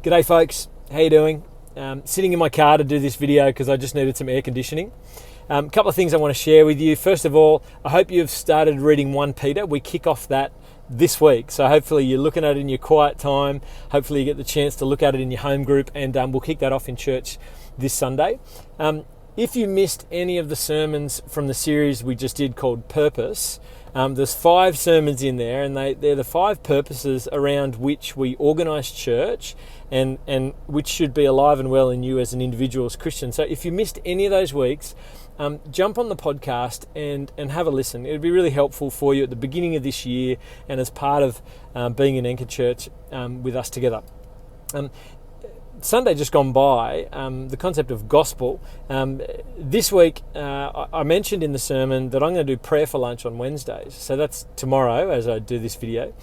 G'day folks, how you doing? Sitting in my car to do this video because I just needed some air conditioning. A couple of things I want to share with you. First of all, I hope you've started reading 1 Peter. We kick off that this week, so hopefully you're looking at it in your quiet time. Hopefully you get the chance to look at it in your home group, and we'll kick that off in church this Sunday. If you missed any of the sermons from the series we just did called Purpose, there's 5 sermons in there, and they're the 5 purposes around which we organise church and which should be alive and well in you as an individual, as Christian. So if you missed any of those weeks, jump on the podcast and have a listen. It'd be really helpful for you at the beginning of this year and as part of being an Anchor Church with us together. Sunday just gone by, the concept of gospel. This week, I mentioned in the sermon that I'm going to do prayer for lunch on Wednesdays. So that's tomorrow as I do this video.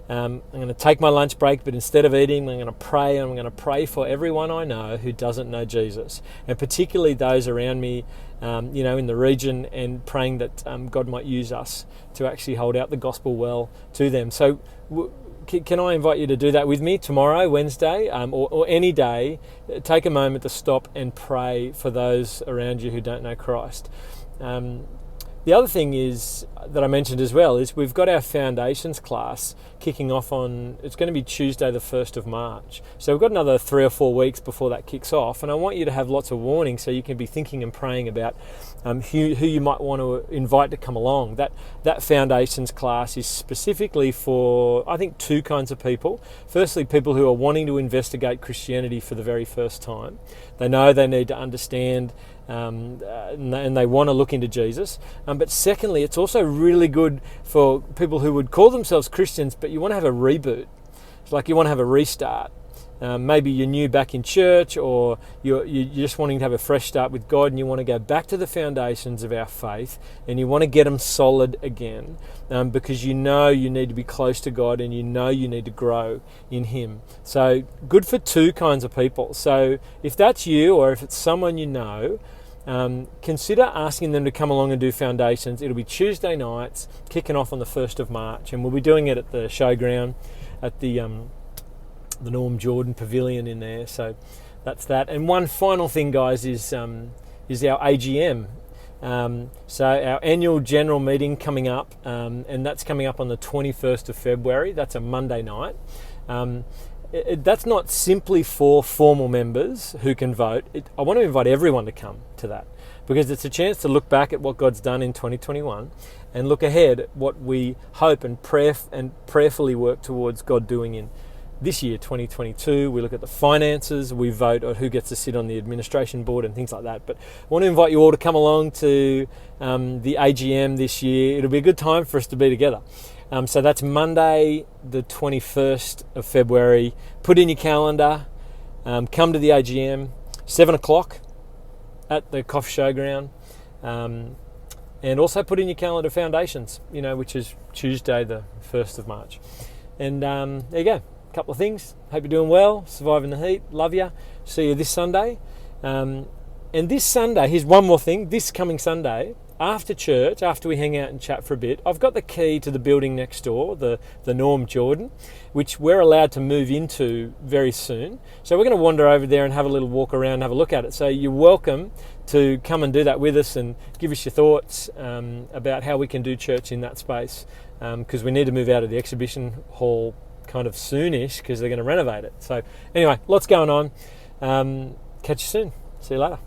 I'm going to take my lunch break, but instead of eating, I'm going to pray. And I'm going to pray for everyone I know who doesn't know Jesus, and particularly those around me, in the region, and praying that God might use us to actually hold out the gospel well to them. So can I invite you to do that with me tomorrow, Wednesday, or any day? Take a moment to stop and pray for those around you who don't know Christ. The other thing is that I mentioned as well is we've got our foundations class kicking off it's going to be Tuesday the 1st of March. So we've got another 3 or 4 weeks before that kicks off, and I want you to have lots of warning so you can be thinking and praying about who you might want to invite to come along. That foundations class is specifically for, I think, 2 kinds of people. Firstly, people who are wanting to investigate Christianity for the very first time. They know they need to understand and they want to look into Jesus. But secondly, it's also really good for people who would call themselves Christians, but you want to have a reboot. It's like you want to have a restart. Maybe you're new back in church, or you're just wanting to have a fresh start with God, and you want to go back to the foundations of our faith, and you want to get them solid again, because you know you need to be close to God, and you know you need to grow in Him. So good for 2 kinds of people. So if that's you, or if it's someone you know, consider asking them to come along and do foundations. It'll be Tuesday nights, kicking off on the 1st of March, and we'll be doing it at the showground at the Norm Jordan Pavilion in there. So that's that. And one final thing, guys, is our AGM. So our annual general meeting coming up, and that's coming up on the 21st of February. That's a Monday night. That's not simply for formal members who can vote. I want to invite everyone to come to that, because it's a chance to look back at what God's done in 2021 and look ahead at what we hope and prayerfully work towards God doing in this year, 2022. We look at the finances, we vote on who gets to sit on the administration board and things like that. But I want to invite you all to come along to the AGM this year. It'll be a good time for us to be together. So that's Monday, the 21st of February. Put in your calendar, come to the AGM, 7 o'clock at the Coff Showground. And also put in your calendar foundations, which is Tuesday, the 1st of March. And there you go. Couple of things. Hope you're doing well, surviving the heat. Love you. See you this Sunday. And this Sunday, here's one more thing. This coming Sunday, after church, after we hang out and chat for a bit, I've got the key to the building next door, the Norm Jordan, which we're allowed to move into very soon. So we're going to wander over there and have a little walk around and have a look at it. So you're welcome to come and do that with us and give us your thoughts about how we can do church in that space, because we need to move out of the exhibition hall kind of soonish, because they're going to renovate it. So anyway, lots going on. Catch you soon. See you later.